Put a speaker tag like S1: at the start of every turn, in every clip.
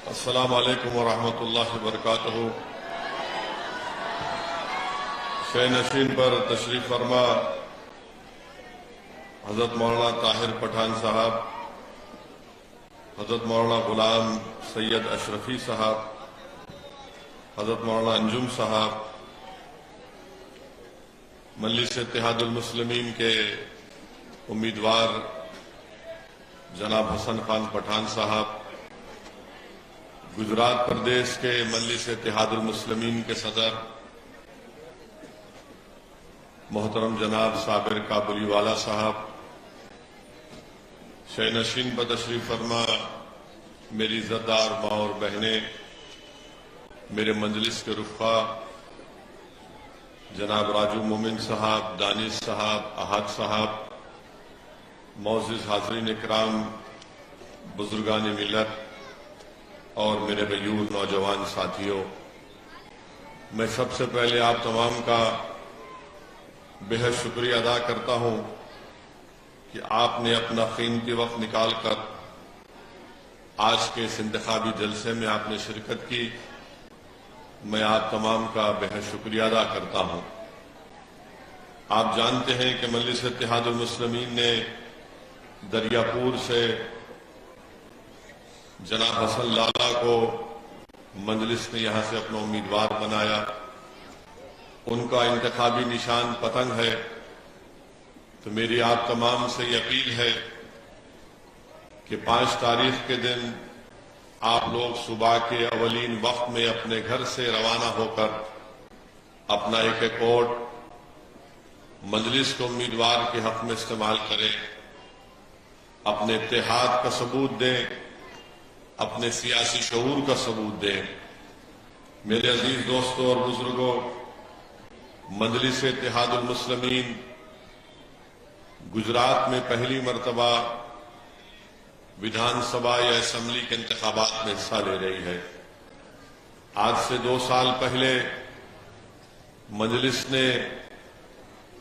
S1: السلام علیکم ورحمۃ اللہ وبرکاتہ۔ شہ نشین پر تشریف فرما حضرت مولانا طاہر پٹھان صاحب، حضرت مولانا غلام سید اشرفی صاحب، حضرت مولانا انجم صاحب، مجلس اتحاد المسلمین کے امیدوار جناب حسن خان پٹھان صاحب، گجرات پردیش کے مجلس اتحاد المسلمین کے صدر محترم جناب صابر کابلی والا صاحب، شہ نشین پر تشریف فرما میری عزتدار ماں اور بہنیں، میرے مجلس کے رفقا جناب راجو مومن صاحب، دانش صاحب، احد صاحب، معزز حاضرین اکرام، بزرگان ملت اور میرے غیور نوجوان ساتھیوں، میں سب سے پہلے آپ تمام کا بہت شکریہ ادا کرتا ہوں کہ آپ نے اپنا قیمتی وقت نکال کر آج کے اس انتخابی جلسے میں آپ نے شرکت کی۔ میں آپ تمام کا بہت شکریہ ادا کرتا ہوں۔ آپ جانتے ہیں کہ مجلس اتحاد المسلمین نے دریاپور سے جناب حسن لالا کو مجلس نے یہاں سے اپنا امیدوار بنایا۔ ان کا انتخابی نشان پتنگ ہے، تو میری آپ تمام سے یہ اپیل ہے کہ 5 تاریخ کے دن آپ لوگ صبح کے اولین وقت میں اپنے گھر سے روانہ ہو کر اپنا ایک ووٹ مجلس کے امیدوار کے حق میں استعمال کریں، اپنے اتحاد کا ثبوت دیں، اپنے سیاسی شعور کا ثبوت دیں۔ میرے عزیز دوستوں اور بزرگوں، مجلس اتحاد المسلمین گجرات میں پہلی مرتبہ ویدھان سبھا یا اسمبلی کے انتخابات میں حصہ لے رہی ہے۔ آج سے 2 سال پہلے مجلس نے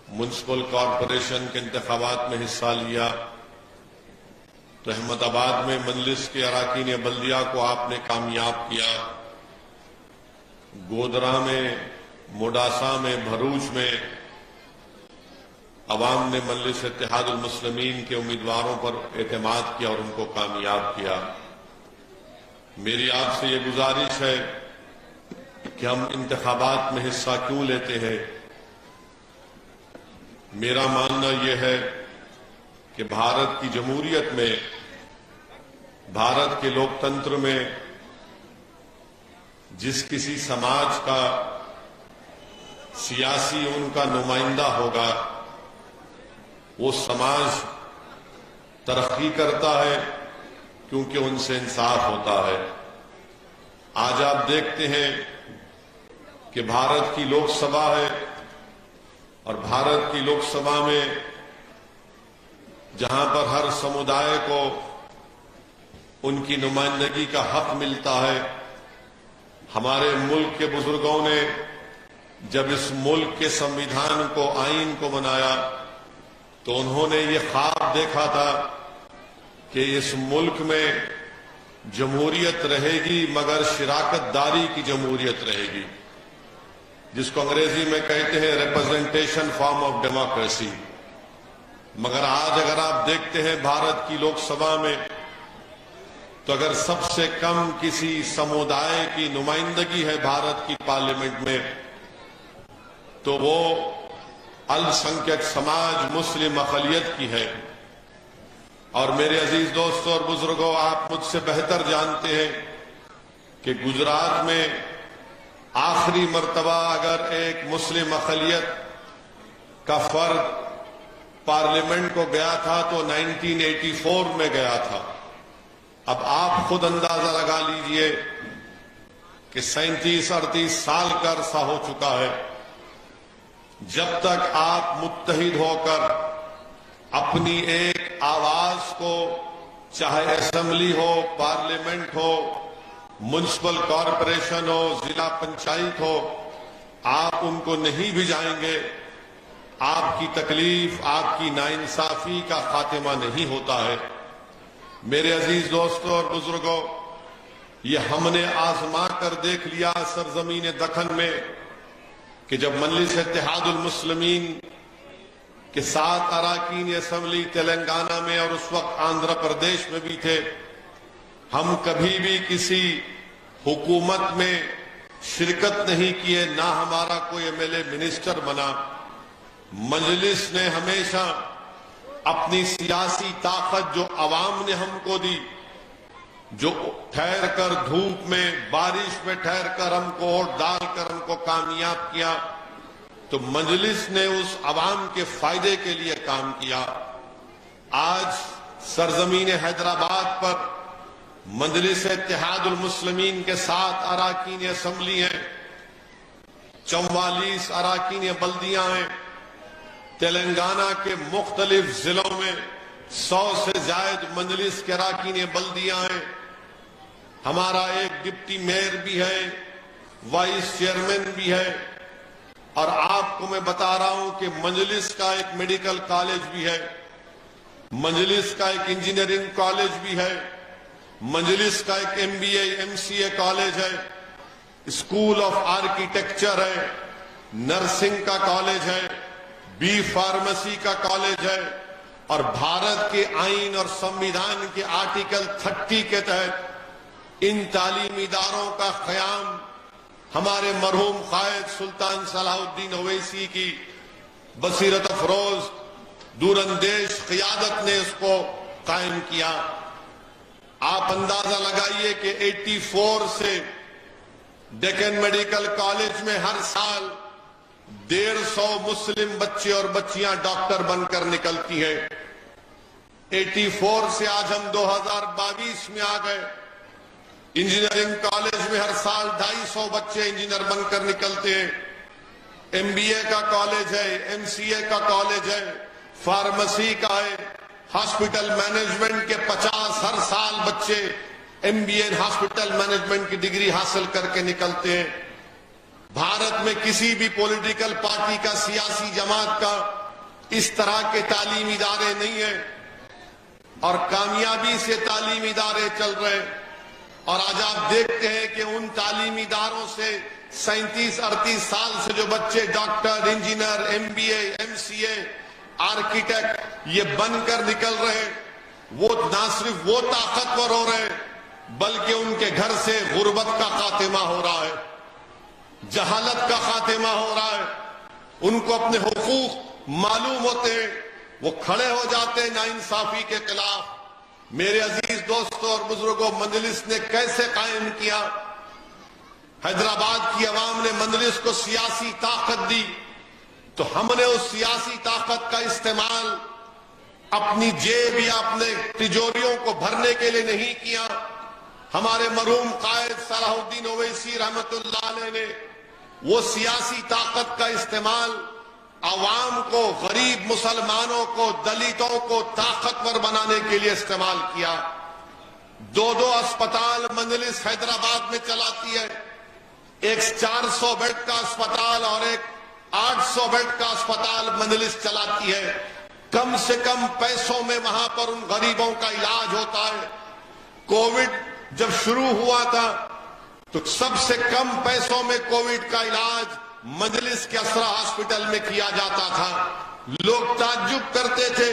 S1: میونسپل کارپوریشن کے انتخابات میں حصہ لیا، تو احمد آباد میں مجلس کے اراکین بلدیہ کو آپ نے کامیاب کیا، گودرا میں، موڈاسا میں، بھروچ میں عوام نے مجلس اتحاد المسلمین کے امیدواروں پر اعتماد کیا اور ان کو کامیاب کیا۔ میری آپ سے یہ گزارش ہے کہ ہم انتخابات میں حصہ کیوں لیتے ہیں؟ میرا ماننا یہ ہے کہ بھارت کی جمہوریت میں، بھارت کے لوکتنتر میں جس کسی سماج کا سیاسی ان کا نمائندہ ہوگا، وہ سماج ترقی کرتا ہے کیونکہ ان سے انصاف ہوتا ہے۔ آج آپ دیکھتے ہیں کہ بھارت کی لوک سبھا ہے، اور بھارت کی لوک سبھا میں جہاں پر ہر سمودائے کو ان کی نمائندگی کا حق ملتا ہے، ہمارے ملک کے بزرگوں نے جب اس ملک کے سنویدھان کو، آئین کو بنایا، تو انہوں نے یہ خواب دیکھا تھا کہ اس ملک میں جمہوریت رہے گی، مگر شراکت داری کی جمہوریت رہے گی، جس کو انگریزی میں کہتے ہیں ریپرزنٹیشن فارم آف ڈیموکریسی۔ مگر آج اگر آپ دیکھتے ہیں بھارت کی لوک سبھا میں، تو اگر سب سے کم کسی سمودائے کی نمائندگی ہے بھارت کی پارلیمنٹ میں، تو وہ السنکھیک سماج مسلم اقلیت کی ہے۔ اور میرے عزیز دوستوں اور بزرگوں، آپ مجھ سے بہتر جانتے ہیں کہ گجرات میں آخری مرتبہ اگر ایک مسلم اقلیت کا فرد پارلیمنٹ کو گیا تھا تو 1984 میں گیا تھا۔ اب آپ خود اندازہ لگا لیجئے کہ 37-38 سال کا عرصہ ہو چکا ہے۔ جب تک آپ متحد ہو کر اپنی ایک آواز کو، چاہے اسمبلی ہو، پارلیمنٹ ہو، میونسپل کارپوریشن ہو، ضلع پنچایت ہو، آپ ان کو نہیں بھجائیں گے، آپ کی تکلیف، آپ کی ناانصافی کا خاتمہ نہیں ہوتا ہے۔ میرے عزیز دوستوں اور بزرگوں، یہ ہم نے آزما کر دیکھ لیا سرزمین دکن میں کہ جب مجلس اتحاد المسلمین کے 7 اراکین اسمبلی تلنگانہ میں اور اس وقت آندھرا پردیش میں بھی تھے، ہم کبھی بھی کسی حکومت میں شرکت نہیں کیے، نہ ہمارا کوئی ایم ایل اے منسٹر بنا۔ مجلس نے ہمیشہ اپنی سیاسی طاقت جو عوام نے ہم کو دی، جو ٹھہر کر دھوپ میں بارش میں ٹھہر کر ہم کو ووٹ ڈال کر ہم کو کامیاب کیا، تو مجلس نے اس عوام کے فائدے کے لیے کام کیا۔ آج سرزمین حیدرآباد پر مجلس اتحاد المسلمین کے 7 اراکین اسمبلی ہیں، 44 اراکین بلدیاں ہیں، تلنگانہ کے مختلف ضلعوں میں 100 سے زائد مجلس کے اراکین بلدیاں ہیں، ہمارا ایک ڈپٹی میئر بھی ہے، وائس چیئرمین بھی ہے، اور آپ کو میں بتا رہا ہوں کہ مجلس کا ایک میڈیکل کالج بھی ہے، مجلس کا ایک انجینئرنگ کالج بھی ہے، مجلس کا ایک MBA MCA کالج ہے، اسکول آف آرکیٹیکچر ہے، نرسنگ کا کالج ہے، بی فارمیسی کا کالج ہے، اور بھارت کے آئین اور سمویدھان کے آرٹیکل 30 کے تحت ان تعلیمی اداروں کا قیام ہمارے مرحوم قائد سلطان صلاح الدین اویسی کی بصیرت افروز دور اندیش قیادت نے اس کو قائم کیا۔ آپ اندازہ لگائیے کہ 84 سے ڈیکن میڈیکل کالج میں ہر سال 150 مسلم بچے اور بچیاں ڈاکٹر بن کر نکلتی ہیں۔ 84 سے آج ہم 2022 میں آ گئے، انجینئرنگ کالج میں ہر سال 250 بچے انجینئر بن کر نکلتے ہیں، MBA کا کالج ہے، MCA کا کالج ہے، فارمیسی کا ہے، ہاسپٹل مینجمنٹ کے 50 ہر سال بچے MBA ہاسپٹل مینجمنٹ کی ڈگری حاصل کر کے نکلتے ہیں۔ بھارت میں کسی بھی پولیٹیکل پارٹی کا، سیاسی جماعت کا اس طرح کے تعلیمی ادارے نہیں ہیں، اور کامیابی سے تعلیمی ادارے چل رہے ہیں۔ اور آج آپ دیکھتے ہیں کہ ان تعلیمی اداروں سے 37-38 سال سے جو بچے doctor, engineer, MBA MCA architect یہ بن کر نکل رہے ہیں، وہ نہ صرف وہ طاقتور ہو رہے ہیں بلکہ ان کے گھر سے غربت کا خاتمہ ہو رہا ہے، جہالت کا خاتمہ ہو رہا ہے، ان کو اپنے حقوق معلوم ہوتے ہیں، وہ کھڑے ہو جاتے ہیں ناانصافی کے خلاف۔ میرے عزیز دوستوں اور بزرگوں، مجلس نے کیسے قائم کیا؟ حیدرآباد کی عوام نے مجلس کو سیاسی طاقت دی، تو ہم نے اس سیاسی طاقت کا استعمال اپنی جیب یا اپنے تجوریوں کو بھرنے کے لیے نہیں کیا۔ ہمارے مرحوم قائد صلاح الدین اویسی رحمت اللہ علیہ نے وہ سیاسی طاقت کا استعمال عوام کو، غریب مسلمانوں کو، دلتوں کو طاقتور بنانے کے لیے استعمال کیا۔ 2 اسپتال مجلس حیدرآباد میں چلاتی ہے، ایک 400 بیڈ کا اسپتال اور ایک 800 بیڈ کا اسپتال مجلس چلاتی ہے۔ کم سے کم پیسوں میں وہاں پر ان غریبوں کا علاج ہوتا ہے۔ کووڈ جب شروع ہوا تھا تو سب سے کم پیسوں میں کووڈ کا علاج مجلس کے اسرا ہاسپٹل میں کیا جاتا تھا۔ لوگ تعجب کرتے تھے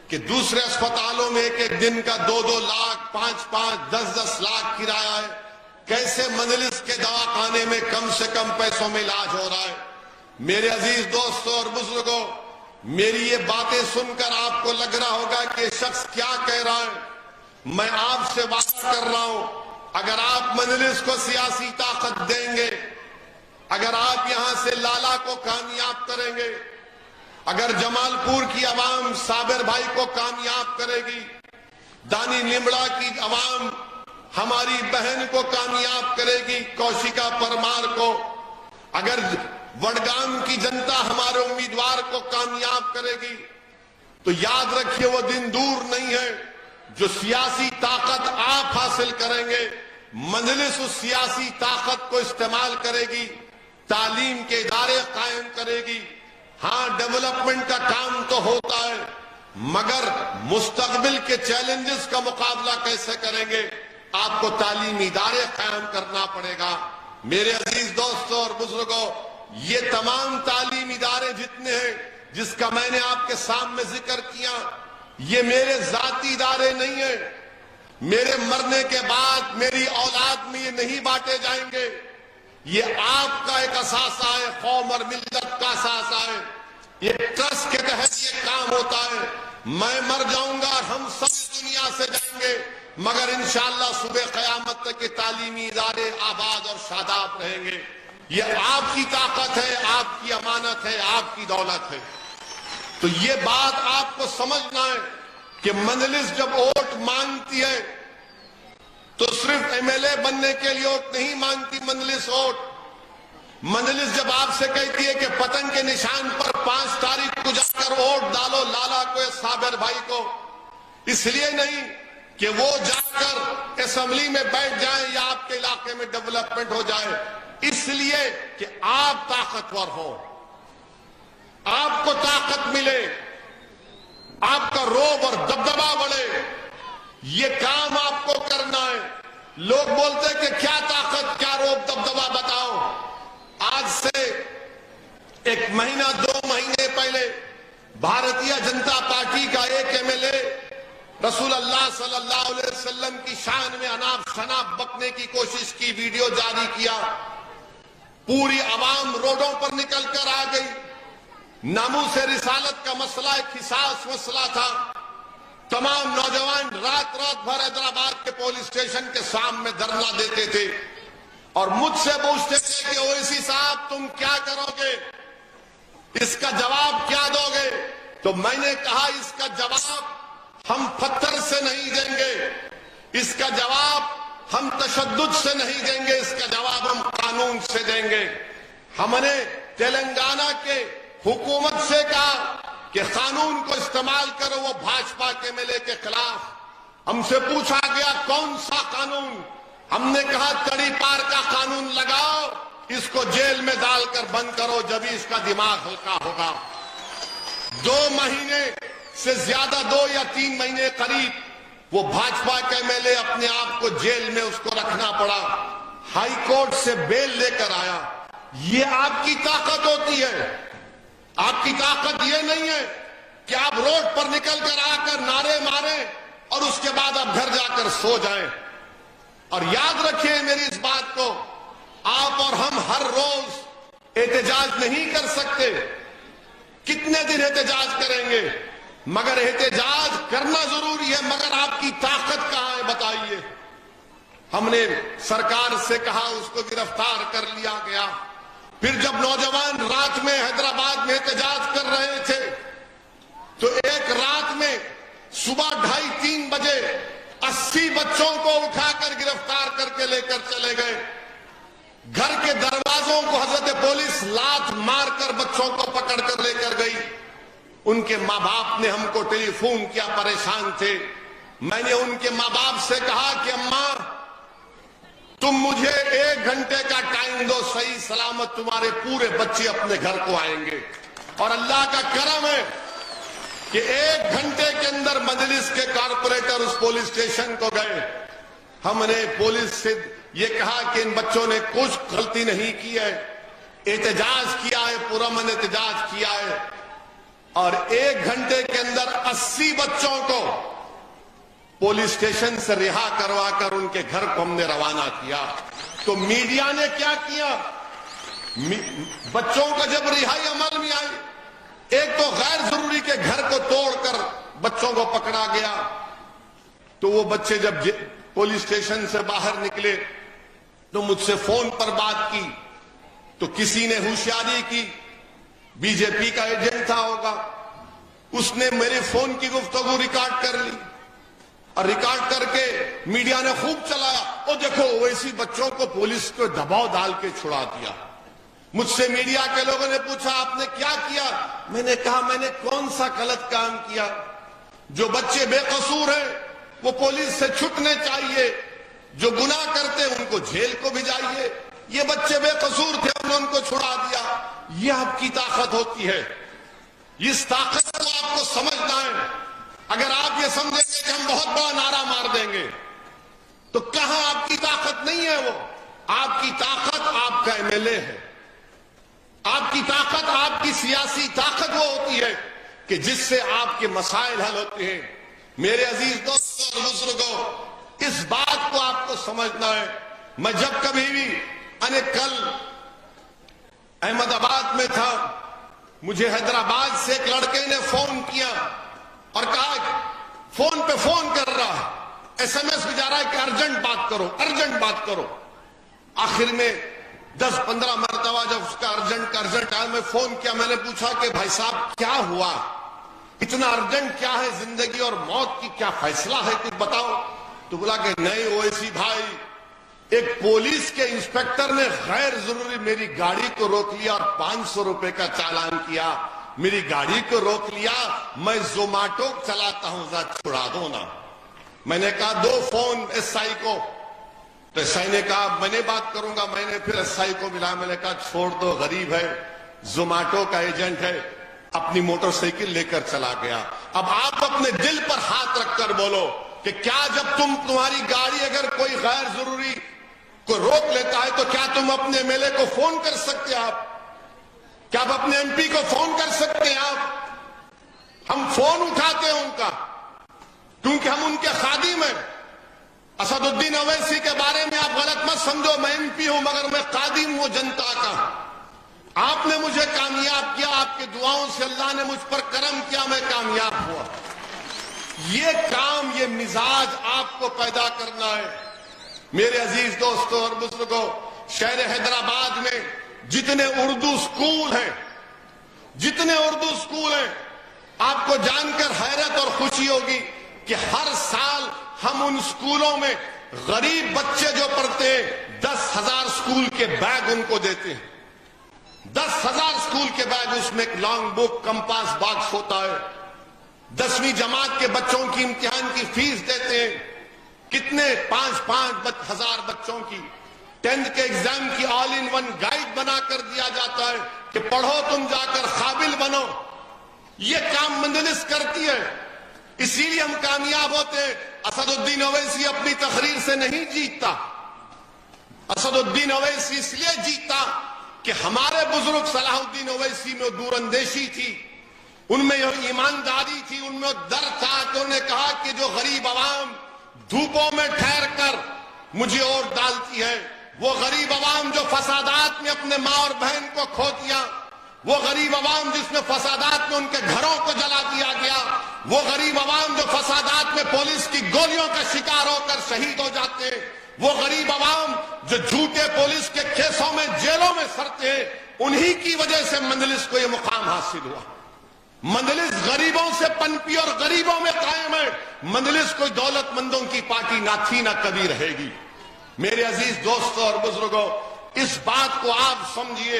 S1: کہ دوسرے اسپتالوں میں ایک دن کا 2 لاکھ، 5 10 لاکھ کرایہ ہے، کیسے مجلس کے دواخانے میں کم سے کم پیسوں میں علاج ہو رہا ہے؟ میرے عزیز دوستوں اور بزرگوں، میری یہ باتیں سن کر آپ کو لگ رہا ہوگا کہ یہ شخص کیا کہہ رہا ہے۔ میں آپ سے بات کر رہا ہوں، اگر آپ مجلس کو سیاسی طاقت دیں گے، اگر آپ یہاں سے لالا کو کامیاب کریں گے، اگر جمال پور کی عوام صابر بھائی کو کامیاب کرے گی، دانی نمڑا کی عوام ہماری بہن کو کامیاب کرے گی، کوشیکا پرمار کو، اگر وڈگام کی جنتا ہمارے امیدوار کو کامیاب کرے گی، تو یاد رکھیے وہ دن دور نہیں ہے جو سیاسی طاقت آپ حاصل کریں گے، مجلس اس سیاسی طاقت کو استعمال کرے گی، تعلیم کے ادارے قائم کرے گی۔ ہاں، ڈیولپمنٹ کا کام تو ہوتا ہے، مگر مستقبل کے چیلنجز کا مقابلہ کیسے کریں گے؟ آپ کو تعلیمی ادارے قائم کرنا پڑے گا۔ میرے عزیز دوستوں اور بزرگوں، یہ تمام تعلیمی ادارے جتنے ہیں جس کا میں نے آپ کے سامنے ذکر کیا، یہ میرے ذاتی ادارے نہیں ہیں۔ میرے مرنے کے بعد میری اولاد میں یہ نہیں بانٹے جائیں گے۔ یہ آپ کا ایک اثاثہ ہے، قوم اور ملت کا اثاثہ ہے۔ یہ ٹرسٹ کے تحت یہ کام ہوتا ہے۔ میں مر جاؤں گا، ہم سب اس دنیا سے جائیں گے، مگر انشاءاللہ صبح قیامت تک کے تعلیمی ادارے آباد اور شاداب رہیں گے۔ یہ آپ کی طاقت ہے، آپ کی امانت ہے، آپ کی دولت ہے۔ تو یہ بات آپ کو سمجھنا ہے کہ مجلس جب ووٹ مانگتی ہے تو صرف ایم ایل اے بننے کے لیے ووٹ نہیں مانگتی مجلس ووٹ۔ مجلس جب آپ سے کہتی ہے کہ پتنگ کے نشان پر 5 تاریخ کو جا کر ووٹ ڈالو لالا کو، صابر بھائی کو، اس لیے نہیں کہ وہ جا کر اسمبلی میں بیٹھ جائیں یا آپ کے علاقے میں ڈیولپمنٹ ہو جائے، اس لیے کہ آپ طاقتور ہو، آپ کو طاقت ملے، آپ کا روب اور دبدبا بڑھے۔ یہ کام آپ کو کرنا ہے۔ لوگ بولتے کہ کیا طاقت، کیا روب دبدبا بتاؤ۔ آج سے 1 مہینہ 2 مہینے پہلے بھارتیہ جنتا پارٹی کا ایک ایم ایل اے رسول اللہ صلی اللہ علیہ وسلم کی شان میں اناپ شناپ بکنے کی کوشش کی، ویڈیو جاری کیا، پوری عوام روڈوں پر نکل کر آ گئی۔ ناموس رسالت کا مسئلہ ایک حساس مسئلہ تھا۔ تمام نوجوان رات بھر حیدرآباد کے پولیس اسٹیشن کے سامنے دھرنا دیتے تھے اور مجھ سے پوچھتے تھے کہ اویسی صاحب تم کیا کرو گے، اس کا جواب کیا دو گے؟ تو میں نے کہا اس کا جواب ہم پتھر سے نہیں دیں گے، اس کا جواب ہم تشدد سے نہیں دیں گے، اس کا جواب ہم قانون سے دیں گے۔ ہم نے تلنگانہ کے حکومت سے کہا کہ قانون کو استعمال کرو، وہ بھاجپا کے ایم ایل اے کے خلاف۔ ہم سے پوچھا گیا کون سا قانون؟ ہم نے کہا تڑی پار کا قانون لگاؤ، اس کو جیل میں ڈال کر بند کرو، جبھی اس کا دماغ ہلکا ہوگا۔ 2 مہینے سے زیادہ، 2 یا 3 مہینے قریب وہ بھاجپا کا ایم ایل اے اپنے آپ کو جیل میں اس کو رکھنا پڑا، ہائی کورٹ سے بیل لے کر آیا۔ یہ آپ کی طاقت ہوتی ہے۔ آپ کی طاقت یہ نہیں ہے کہ آپ روڈ پر نکل کر آ کر نعرے ماریں اور اس کے بعد آپ گھر جا کر سو جائیں۔ اور یاد رکھیں میری اس بات کو، آپ اور ہم ہر روز احتجاج نہیں کر سکتے۔ کتنے دن احتجاج کریں گے؟ مگر احتجاج کرنا ضروری ہے، مگر آپ کی طاقت کہاں ہے بتائیے۔ ہم نے سرکار سے کہا، اس کو گرفتار کر لیا گیا۔ پھر جب نوجوان رات میں حیدرآباد میں احتجاج کر رہے تھے تو ایک رات میں صبح 2:30-3 بجے 80 بچوں کو اٹھا کر گرفتار کر کے لے کر چلے گئے۔ گھر کے دروازوں کو حضرت پولیس لات مار کر بچوں کو پکڑ کر لے کر گئی۔ ان کے ماں باپ نے ہم کو ٹیلی فون کیا، پریشان تھے۔ میں نے ان کے ماں باپ سے کہا کہ اماں تم مجھے 1 گھنٹے کا ٹائم دو، صحیح سلامت تمہارے پورے بچے اپنے گھر کو آئیں گے۔ اور اللہ کا کرم ہے کہ 1 گھنٹے کے اندر مجلس کے کارپوریٹر اس پولیس اسٹیشن کو گئے۔ ہم نے پولیس سے یہ کہا کہ ان بچوں نے کچھ غلطی نہیں کی ہے، احتجاج کیا ہے، پرامن احتجاج کیا ہے۔ اور 1 گھنٹے کے اندر 80 بچوں کو پولیس اسٹیشن سے رہا کروا کر ان کے گھر کو ہم نے روانہ کیا۔ تو میڈیا نے کیا کیا؟ بچوں کا جب رہائی عمل میں آئی، ایک تو غیر ضروری کے گھر کو توڑ کر بچوں کو پکڑا گیا۔ تو وہ بچے جب پولیس اسٹیشن سے باہر نکلے تو مجھ سے فون پر بات کی، تو کسی نے ہوشیاری کی، بی جے پی کا ایجنٹ تھا ہوگا، اس نے میرے فون کی گفتگو ریکارڈ کر لی اور ریکارڈ کر کے میڈیا نے خوب چلایا، اور دیکھو ویسی بچوں کو پولیس کو دباؤ ڈال کے چھڑا دیا۔ مجھ سے میڈیا کے لوگوں نے پوچھا آپ نے کیا کیا؟ میں نے کہا میں نے کون سا غلط کام کیا؟ جو بچے بے قصور ہیں وہ پولیس سے چھٹنے چاہیے، جو گناہ کرتے ان کو جیل کو بھیجائیے۔ یہ بچے بے قصور تھے، انہوں نے ان کو چھڑا دیا۔ یہ آپ کی طاقت ہوتی ہے۔ اس طاقت کو آپ کو سمجھنا ہے۔ اگر آپ یہ سمجھیں گے کہ ہم بہت بڑا نعرہ مار دیں گے، تو کہاں آپ کی طاقت نہیں ہے؟ وہ آپ کی طاقت آپ کا ایم ایل اے ہے. آپ کی طاقت، آپ کی سیاسی طاقت وہ ہوتی ہے کہ جس سے آپ کے مسائل حل ہوتے ہیں. میرے عزیز دوستوں اور بزرگوں، اس بات کو آپ کو سمجھنا ہے. میں جب کبھی بھی کل احمد آباد میں تھا، مجھے حیدرآباد سے ایک لڑکے نے فون کیا اور کہا فون پہ فون کر رہا ہے، ایس ایم ایس بھی جا رہا ہے کہ ارجنٹ بات کرو، ارجنٹ بات کرو. آخر میں 10-15 مرتبہ جب اس کا ارجنٹ آیا، میں فون کیا، میں نے پوچھا کہ بھائی صاحب کیا ہوا، اتنا ارجنٹ کیا ہے، زندگی اور موت کی کیا فیصلہ ہے، کچھ بتاؤ. تو بولا کہ نہیں اویسی بھائی، ایک پولیس کے انسپیکٹر نے غیر ضروری میری گاڑی کو روک لیا اور 500 روپے کا چالان کیا. میری گاڑی کو روک لیا، میں زوماٹو چلاتا ہوں، ذرا چھڑا دو نا. میں نے کہا دو فون ایس آئی کو. تو ایس آئی نے کہا میں نے بات کروں گا. میں نے پھر ایس آئی کو ملا، میں نے کہا چھوڑ دو، غریب ہے، زوماٹو کا ایجنٹ ہے. اپنی موٹر سائیکل لے کر چلا گیا. اب آپ اپنے دل پر ہاتھ رکھ کر بولو کہ کیا جب تمہاری گاڑی اگر کوئی غیر ضروری کو روک لیتا ہے تو کیا تم اپنے ایم ایل اے کو فون کر سکتے؟ آپ کیا آپ اپنے ایم پی کو فون کر سکتے ہیں؟ ہم فون اٹھاتے ہیں ان کا کیونکہ ہم ان کے خادم ہیں. اسد الدین اویسی کے بارے میں آپ غلط مت سمجھو، میں ایم پی ہوں مگر میں خادم ہوں جنتا کا. آپ نے مجھے کامیاب کیا، آپ کی دعاؤں سے اللہ نے مجھ پر کرم کیا، میں کامیاب ہوا. یہ کام، یہ مزاج آپ کو پیدا کرنا ہے. میرے عزیز دوستوں اور بزرگوں، شہر حیدرآباد میں جتنے اردو سکول ہیں، آپ کو جان کر حیرت اور خوشی ہوگی کہ ہر سال ہم ان سکولوں میں غریب بچے جو پڑھتے ہیں 10,000 سکول کے بیگ ان کو دیتے ہیں. 10,000 سکول کے بیگ، اس میں ایک لانگ بک، کمپاس باکس ہوتا ہے. 10ویں جماعت کے بچوں کی امتحان کی فیس دیتے ہیں. کتنے 5-5 ہزار بچوں کی 10th کے ایگزام کی آل ان ون گائیڈ بنا کر دیا جاتا ہے کہ پڑھو تم جا کر قابل بنو. یہ کام مجلس کرتی ہے، اسی لیے ہم کامیاب ہوتے ہیں. اسد الدین اویسی اپنی تقریر سے نہیں جیتتا. اسد الدین اویسی اس لیے جیتا کہ ہمارے بزرگ صلاح الدین اویسی میں دور اندیشی تھی، ان میں ایمانداری تھی، ان میں ڈر تھا کہ انہوں نے کہا کہ جو غریب عوام دھوپوں میں ٹھہر کر مجھے اور ڈالتی ہے، وہ غریب عوام جو فسادات میں اپنے ماں اور بہن کو کھو دیا، وہ غریب عوام جس میں فسادات میں ان کے گھروں کو جلا دیا گیا، وہ غریب عوام جو فسادات میں پولیس کی گولیوں کا شکار ہو کر شہید ہو جاتے ہیں، وہ غریب عوام جو جھوٹے پولیس کے کیسوں میں جیلوں میں سڑتے ہیں، انہی کی وجہ سے مجلس کو یہ مقام حاصل ہوا. مجلس غریبوں سے پنپی اور غریبوں میں قائم ہے. مجلس کوئی دولت مندوں کی پارٹی نہ تھی، نہ کبھی رہے گی. میرے عزیز دوستوں اور بزرگوں، اس بات کو آپ سمجھیے.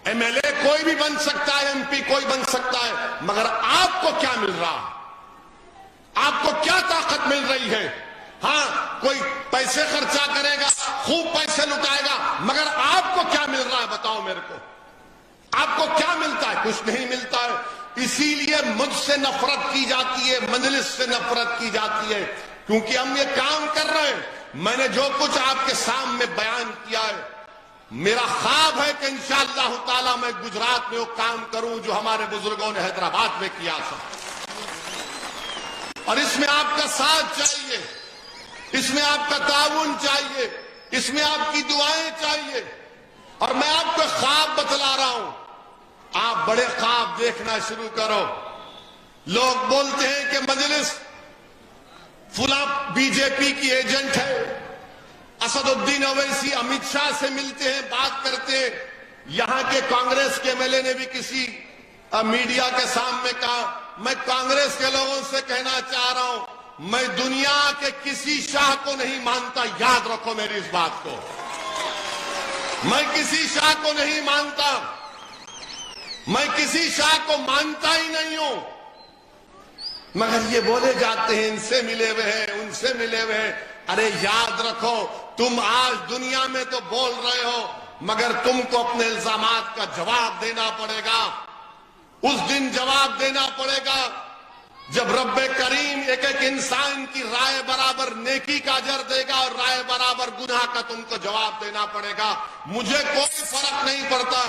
S1: ایم ایل اے کوئی بھی بن سکتا ہے، ایم پی کوئی بن سکتا ہے، مگر آپ کو کیا مل رہا؟ آپ کو کیا طاقت مل رہی ہے؟ ہاں، کوئی پیسے خرچہ کرے گا، خوب پیسے لٹائے گا، مگر آپ کو کیا مل رہا ہے؟ بتاؤ میرے کو، آپ کو کیا ملتا ہے؟ کچھ نہیں ملتا ہے. اسی لیے مجھ سے نفرت کی جاتی ہے، مجلس سے نفرت کی جاتی ہے، کیونکہ ہم یہ کام کر رہے ہیں. میں نے جو کچھ آپ کے سامنے بیان کیا ہے، میرا خواب ہے کہ انشاءاللہ تعالی میں گجرات میں وہ کام کروں جو ہمارے بزرگوں نے حیدرآباد میں کیا تھا. اور اس میں آپ کا ساتھ چاہیے، اس میں آپ کا تعاون چاہیے، اس میں آپ کی دعائیں چاہیے. اور میں آپ کو خواب بتلا رہا ہوں، آپ بڑے خواب دیکھنا شروع کرو. لوگ بولتے ہیں کہ مجلس فلاں بی جے پی کی ایجنٹ ہے. اسد الدین اویسی امت شاہ سے ملتے ہیں، بات کرتے ہیں. یہاں کے کانگریس کے ایم ایل اے نے بھی کسی میڈیا کے سامنے کہا. میں کانگریس کے لوگوں سے کہنا چاہ رہا ہوں، میں دنیا کے کسی شاہ کو نہیں مانتا. یاد رکھو میری اس بات کو، میں کسی شاہ کو نہیں مانتا، میں کسی شاہ کو مانتا ہی نہیں ہوں. مگر یہ بولے جاتے ہیں ان سے ملے ہوئے ہیں، ان سے ملے ہوئے ہیں. ارے یاد رکھو، تم آج دنیا میں تو بول رہے ہو، مگر تم کو اپنے الزامات کا جواب دینا پڑے گا. اس دن جواب دینا پڑے گا جب رب کریم ایک ایک انسان کی رائے برابر نیکی کا اجر دے گا اور رائے برابر گناہ کا تم کو جواب دینا پڑے گا. مجھے کوئی فرق نہیں پڑتا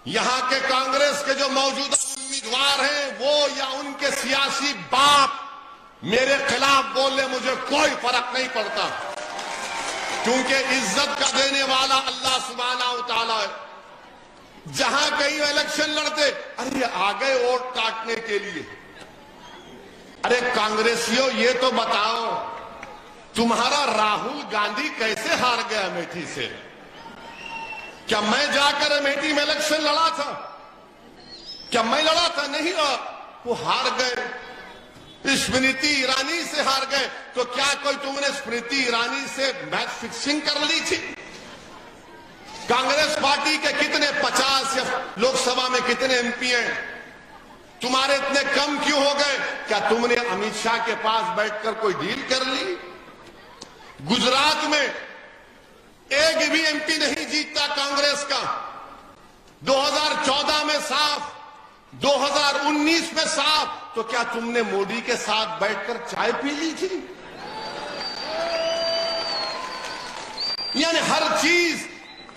S1: یہاں کے کانگریس کے جو موجودہ امیدوار ہیں وہ یا ان کے سیاسی باپ میرے خلاف بولے، مجھے کوئی فرق نہیں پڑتا، کیونکہ عزت کا دینے والا اللہ سبحانہ و تعالی ہے. جہاں کہیں الیکشن لڑتے، ارے آ گئے ووٹ کاٹنے کے لیے. ارے کانگریسیوں یہ تو بتاؤ تمہارا راہل گاندھی کیسے ہار گیا امیٹھی سے؟ کیا میں جا کر امیٹھی میں الیکشن لڑا تھا؟ کیا میں لڑا تھا؟ نہیں لڑا. وہ ہار گئے. اسمرتی ایرانی سے ہار گئے. تو کیا کوئی تم نے اسمرتی ایرانی سے میچ فکسنگ کر لی تھی؟ کانگریس پارٹی کے کتنے 50 یا لوک سبھا میں کتنے ایم پی ہیں؟ تمہارے اتنے کم کیوں ہو گئے؟ کیا تم نے امیت شاہ کے پاس بیٹھ کر کوئی ڈیل کر لی؟ گجرات میں ایک بھی ایم پی نہیں جیتتا کانگریس کا. 2014 میں صاف، 2019 میں صاف. تو کیا تم نے مودی کے ساتھ بیٹھ کر چائے پی لی تھی؟ یعنی ہر چیز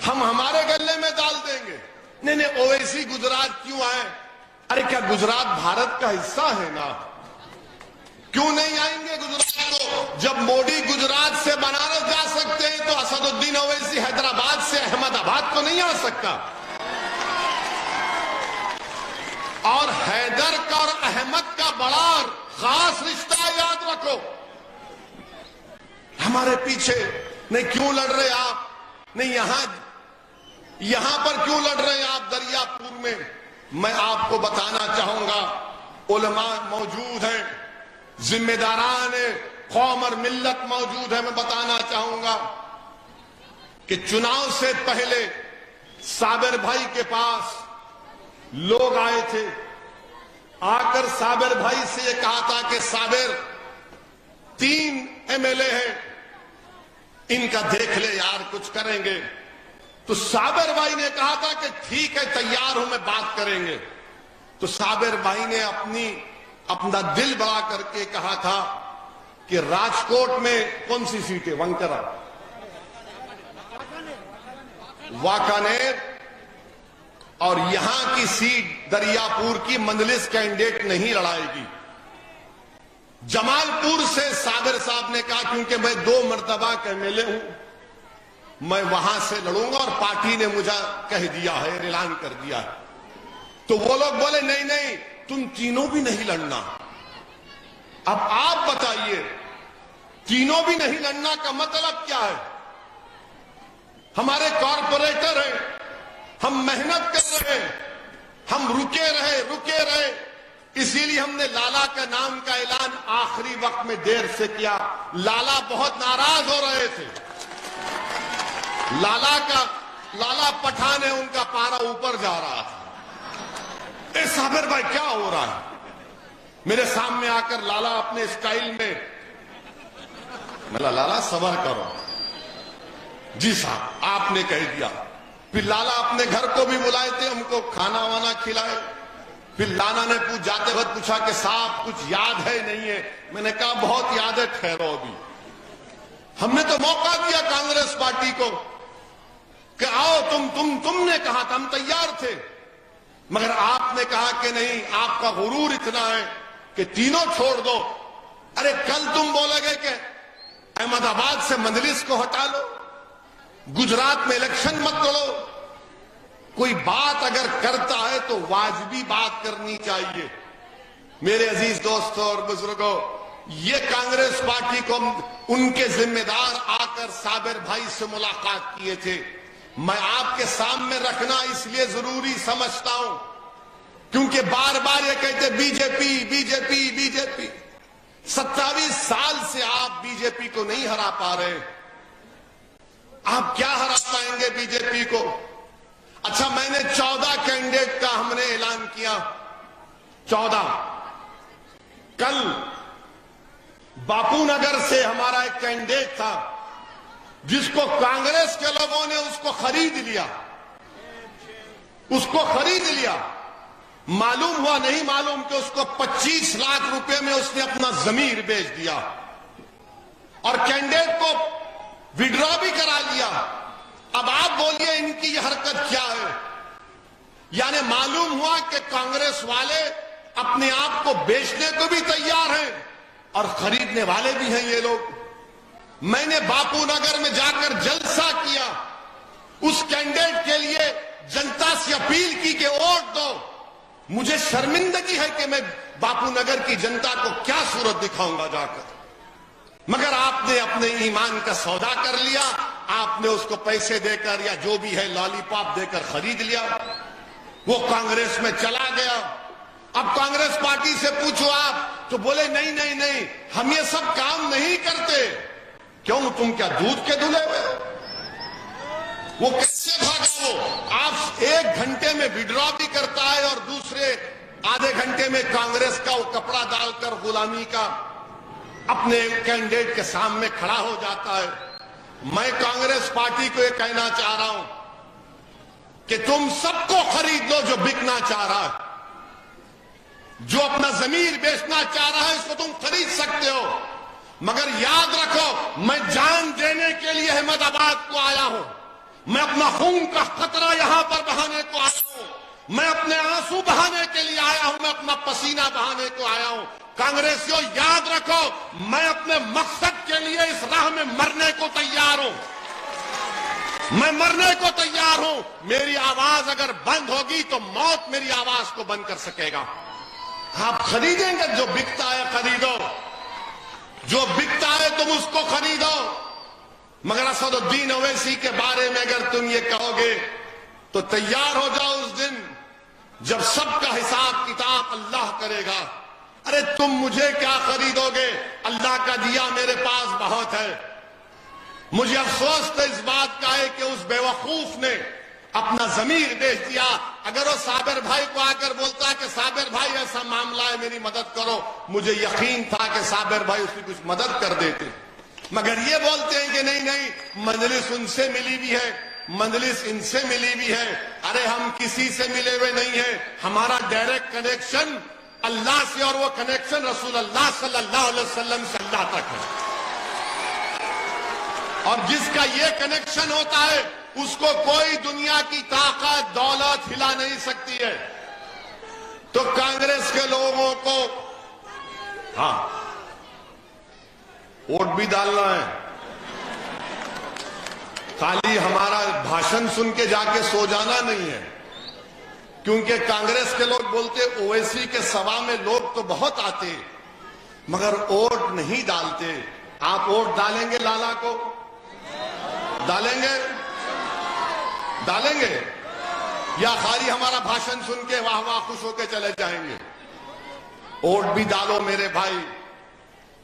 S1: ہم ہمارے گلے میں ڈال دیں گے. نہیں اویسی گجرات کیوں آئے؟ ارے کیا گجرات بھارت کا حصہ ہے نا؟ کیوں نہیں آئیں گے گجرات کو؟ جب مودی گجرات سے بنارس جا سکتے ہیں تو اسد الدین اویسی حیدرآباد سے احمد آباد کو نہیں آ سکتا. اور حیدر کا اور احمد کا بڑا خاص رشتہ یاد رکھو. ہمارے پیچھے نہیں کیوں لڑ رہے آپ؟ نہیں یہاں پر کیوں لڑ رہے ہیں آپ دریا پور میں؟ میں آپ کو بتانا چاہوں گا، علماء موجود ہیں، ذمہ داران قوم اور ملت موجود ہیں. میں بتانا چاہوں گا کہ چناؤ سے پہلے صابر بھائی کے پاس لوگ آئے تھے. آ کر صابر بھائی سے یہ کہا تھا کہ صابر 3 MLA ہیں، ان کا دیکھ لے یار، کچھ کریں گے. تو صابر بھائی نے کہا تھا کہ ٹھیک ہے تیار ہوں، میں بات کریں گے. تو صابر بھائی نے اپنا دل بڑا کر کے کہا تھا کہ راجکوٹ میں کون سی سیٹ ہے؟ ونکرا، واکانیر، اور یہاں کی سیٹ دریا پور کی مجلس کینڈیڈیٹ نہیں لڑائے گی. جمال پور سے صابر صاحب نے کہا کیونکہ میں 2 مرتبہ کا MLA ہوں، میں وہاں سے لڑوں گا اور پارٹی نے مجھے کہہ دیا ہے، اعلان کر دیا ہے. تو وہ لوگ بولے نہیں تم تینوں بھی نہیں لڑنا. اب آپ بتائیے تینوں بھی نہیں لڑنا کا مطلب کیا ہے؟ ہمارے کارپوریٹر ہیں، ہم محنت کر رہے ہیں، ہم رکے رہے. اسی لیے ہم نے لالا کا نام کا اعلان آخری وقت میں دیر سے کیا. لالا بہت ناراض ہو رہے تھے. لالا پٹھان ہے، ان کا پارا اوپر جا رہا تھا. اے صابر بھائی کیا ہو رہا ہے؟ میرے سامنے آ کر لالا اپنے اسٹائل میں، لالا صبر کرو. جی صاحب آپ نے کہہ دیا. پھر لالا اپنے گھر کو بھی بلائے تھے، ہم کو کھانا وانا کھلائے. پھر لالا نے جاتے وقت پوچھا کہ صاحب کچھ یاد ہے نہیں ہے؟ میں نے کہا بہت یاد ہے، ٹھہرو ابھی. ہم نے تو موقع دیا کانگریس پارٹی کو کہ آؤ، تم نے کہا تھا، ہم تیار تھے. مگر آپ نے کہا کہ نہیں، آپ کا غرور اتنا ہے کہ تینوں چھوڑ دو. ارے کل تم بولے گے کہ احمد آباد سے مجلس کو ہٹا لو، گجرات میں الیکشن مت لڑو. کوئی بات اگر کرتا ہے تو واجبی بات کرنی چاہیے. میرے عزیز دوستوں اور بزرگوں، یہ کانگریس پارٹی کو ان کے ذمہ دار آ کر صابر بھائی سے ملاقات کیے تھے. میں آپ کے سامنے رکھنا اس لیے ضروری سمجھتا ہوں کیونکہ بار بار یہ کہتے بی جے پی. 27 سال سے آپ بی جے پی کو نہیں ہرا پا رہے. آپ کیا ہرا پائیں گے بی جے پی کو؟ اچھا، میں نے 14 کینڈیڈیٹ کا ہم نے اعلان کیا. 14. کل باپو نگر سے ہمارا ایک کینڈیڈیٹ تھا جس کو کانگریس کے لوگوں نے اس کو خرید لیا. معلوم ہوا نہیں معلوم کہ اس کو 25 لاکھ روپے میں اس نے اپنا ضمیر بیچ دیا اور کینڈیڈیٹ کو وڈرا بھی کرا لیا. اب آپ بولیے ان کی یہ حرکت کیا ہے؟ یعنی معلوم ہوا کہ کانگریس والے اپنے آپ کو بیچنے کو بھی تیار ہیں اور خریدنے والے بھی ہیں یہ لوگ. میں نے باپو نگر میں جا کر جلسہ کیا, اس کینڈیڈیٹ کے لیے جنتا سے اپیل کی کہ ووٹ دو. مجھے شرمندگی ہے کہ میں باپو نگر کی جنتا کو کیا صورت دکھاؤں گا جا کر, مگر آپ نے اپنے ایمان کا سودا کر لیا. آپ نے اس کو پیسے دے کر یا جو بھی ہے لالی پاپ دے کر خرید لیا. وہ کانگریس میں چلا گیا. اب کانگریس پارٹی سے پوچھو آپ تو بولے نہیں نہیں نہیں, ہم یہ سب کام نہیں کرتے. کیوں, تم کیا دودھ کے دھلے ہوئے؟ وہ کیسے بھاگا؟ وہ آپ 1 گھنٹے میں وڈرا بھی کرتا ہے اور دوسرے آدھے گھنٹے میں کانگریس کا وہ کپڑا ڈال کر غلامی کا اپنے کینڈیڈیٹ کے سامنے کھڑا ہو جاتا ہے. میں کانگریس پارٹی کو یہ کہنا چاہ رہا ہوں کہ تم سب کو خرید لو جو بکنا چاہ رہا ہے. جو اپنا ضمیر بیچنا چاہ رہا ہے اس کو تم خرید سکتے ہو, مگر یاد رکھو میں جان دینے کے لیے احمد آباد کو آیا ہوں. میں اپنا خون کا قطرہ یہاں پر بہانے کو آیا ہوں. میں اپنے آنسو بہانے کے لیے آیا ہوں. میں اپنا پسینہ بہانے کو آیا ہوں. کانگریسیوں یاد رکھو, میں اپنے مقصد کے لیے اس راہ میں مرنے کو تیار ہوں. میں مرنے کو تیار ہوں. میری آواز اگر بند ہوگی تو موت میری آواز کو بند کر سکے گا. آپ خریدیں گے, جو بکتا ہے خریدو, جو بکتا ہے تم اس کو خریدو. مگر اسد الدین اویسی کے بارے میں اگر تم یہ کہو گے تو تیار ہو جاؤ اس دن جب سب کا حساب کتاب اللہ کرے گا. ارے تم مجھے کیا خریدو گے؟ اللہ کا دیا میرے پاس بہت ہے. مجھے افسوس تو اس بات کا ہے کہ اس بے وقوف نے اپنا ضمیر بیچ دیا. اگر وہ صابر بھائی کو آ کر بولتا کہ صابر بھائی ایسا معاملہ ہے میری مدد کرو, مجھے یقین تھا کہ صابر بھائی اس کی کچھ مدد کر دیتے. مگر یہ بولتے ہیں کہ نہیں نہیں, مجلس ان سے ملی بھی ہے, مجلس ان سے ملی بھی ہے. ارے ہم کسی سے ملے ہوئے نہیں ہیں. ہمارا ڈائریکٹ کنیکشن اللہ سے, اور وہ کنیکشن رسول اللہ صلی اللہ علیہ وسلم سے اللہ تک ہے. اور جس کا یہ کنیکشن ہوتا ہے اس کو کوئی دنیا کی طاقت دولت ہلا نہیں سکتی ہے. تو کانگریس کے لوگوں کو ہاں ووٹ بھی ڈالنا ہے. خالی ہمارا بھاشن سن کے جا کے سو جانا نہیں ہے, کیونکہ کانگریس کے لوگ بولتے اویسی کے سبھا میں لوگ تو بہت آتے مگر ووٹ نہیں ڈالتے. آپ ووٹ ڈالیں گے لالا کو؟ ڈالیں گے؟ ڈالیں گے یا خالی ہمارا بھاشن سن کے واہ واہ خوش ہو کے چلے جائیں گے؟ ووٹ بھی ڈالو میرے بھائی.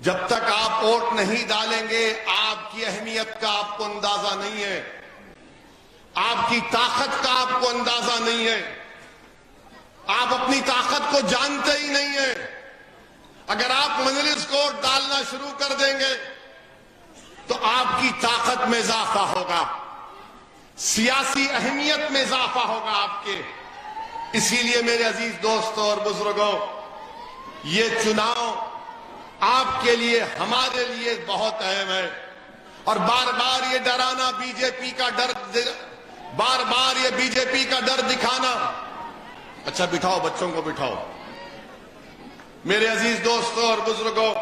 S1: جب تک آپ ووٹ نہیں ڈالیں گے آپ کی اہمیت کا آپ کو اندازہ نہیں ہے, آپ کی طاقت کا آپ کو اندازہ نہیں ہے, آپ اپنی طاقت کو جانتے ہی نہیں ہیں. اگر آپ مجلس کو ووٹ ڈالنا شروع کر دیں گے تو آپ کی طاقت میں اضافہ ہوگا, سیاسی اہمیت میں اضافہ ہوگا آپ کے. اسی لیے میرے عزیز دوستوں اور بزرگوں, یہ چناؤ آپ کے لیے ہمارے لیے بہت اہم ہے. اور بار بار یہ ڈرانا بی جے پی کا ڈر, بار بار یہ بی جے پی کا ڈر دکھانا. اچھا بٹھاؤ, بچوں کو بٹھاؤ. میرے عزیز دوستوں اور بزرگوں,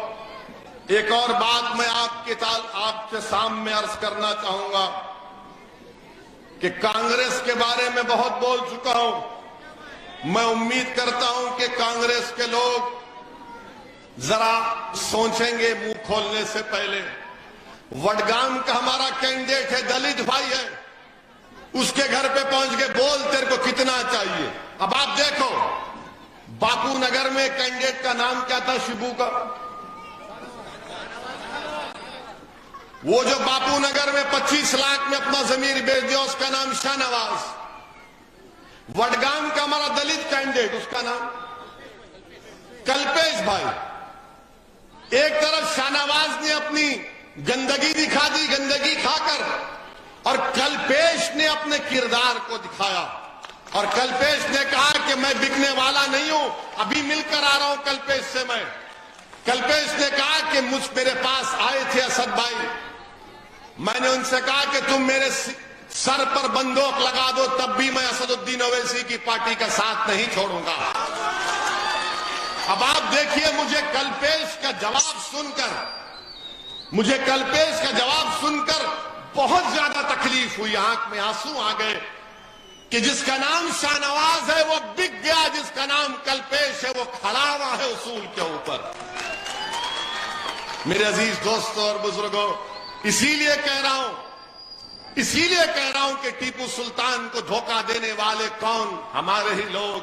S1: ایک اور بات میں آپ کے سامنے عرض کرنا چاہوں گا کہ کانگریس کے بارے میں بہت بول چکا ہوں. میں امید کرتا ہوں کہ کانگریس کے لوگ ذرا سوچیں گے منہ کھولنے سے پہلے. وڈگام کا ہمارا کینڈیڈیٹ ہے, دلت بھائی ہے, اس کے گھر پہ پہنچ کے بول تیرے کو کتنا چاہیے. اب آپ دیکھو باپو نگر میں کینڈیڈیٹ کا نام کیا تھا شبو کا, وہ جو باپو نگر میں 25 لاکھ میں اپنا ضمیر بیچ دیا اس کا نام شاہ نواز. وڈگام کا ہمارا دلت کینڈیڈیٹ اس کا نام کلپیش بھائی. ایک طرف شاہ نواز نے اپنی گندگی دکھا دی, گندگی کھا کر, اور کلپیش نے اپنے کردار کو دکھایا. اور کلپیش نے کہا کہ میں بکنے والا نہیں ہوں، ابھی مل کر آ رہا ہوں کلپیش سے میں۔ کلپیش نے کہا کہ میرے پاس آئے تھے اسد بھائی، میں نے ان سے کہا کہ تم میرے سر پر بندوق لگا دو تب بھی میں اسد الدین اویسی کی پارٹی کا ساتھ نہیں چھوڑوں گا۔ اب آپ دیکھیے، مجھے کلپیش کا جواب سن کر بہت زیادہ تکلیف ہوئی، آنکھ میں آنسو آ گئے کہ جس کا نام شاہ نواز ہے وہ بک گیا، جس کا نام کلپیش ہے وہ کھڑا ہوا ہے اصول کے اوپر۔ میرے عزیز دوستوں اور بزرگوں، اسی لیے کہہ رہا ہوں کہ ٹیپو سلطان کو دھوکہ دینے والے کون؟ ہمارے ہی لوگ۔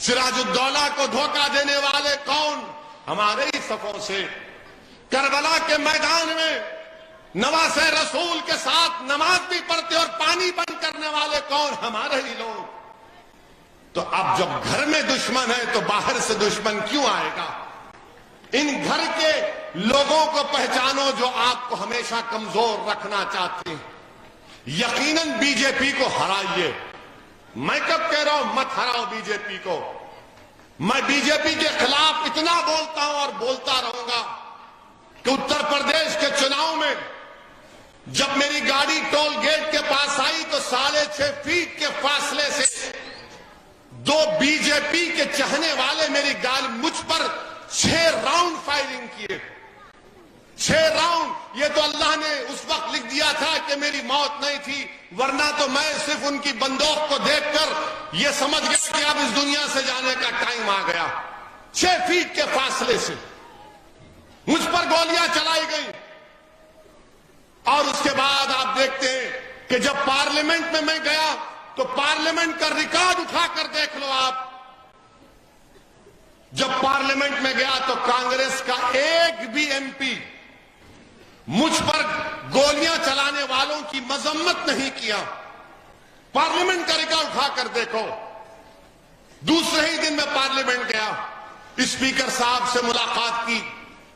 S1: سراج الدولہ کو دھوکہ دینے والے کون؟ ہمارے ہی صفوں سے۔ کربلا کے میدان میں نواز رسول کے ساتھ نماز بھی پڑھتے اور پانی بند کرنے والے کون؟ ہمارے ہی لوگ۔ تو اب جب گھر میں دشمن ہے تو باہر سے دشمن کیوں آئے گا؟ ان گھر کے لوگوں کو پہچانو جو آپ کو ہمیشہ کمزور رکھنا چاہتے ہیں۔ یقیناً بی جے پی کو ہرائیے۔ میں کب کہہ رہا ہوں مت ہراؤ بی جے پی کو؟ میں بی جے پی کے خلاف اتنا بولتا ہوں اور بولتا رہوں گا کہ اتر پردیش کے چناؤ میں جب میری گاڑی ٹول گیٹ کے پاس آئی تو 6.5 فیٹ کے فاصلے سے 2 بی جے پی کے چہنے والے میری گاڑی مجھ پر 6 راؤنڈ فائرنگ کیے۔ 6 راؤنڈ۔ یہ تو اللہ نے اس وقت لکھ دیا تھا کہ میری موت نہیں تھی، ورنہ تو میں صرف ان کی بندوق کو دیکھ کر یہ سمجھ گیا کہ اب اس دنیا سے جانے کا ٹائم آ گیا۔ 6 فیٹ کے فاصلے سے مجھ پر گولیاں چلائی گئی۔ اور اس کے بعد آپ دیکھتے ہیں کہ جب پارلیمنٹ میں گیا تو پارلیمنٹ کا ریکارڈ اٹھا کر دیکھ لو آپ۔ جب پارلیمنٹ میں گیا تو کانگریس کا ایک بھی ایم پی مجھ پر گولیاں چلانے والوں کی مذمت نہیں کیا۔ پارلیمنٹ کا ریکارڈ اٹھا کر دیکھو۔ دوسرے ہی دن میں پارلیمنٹ گیا، اسپیکر صاحب سے ملاقات کی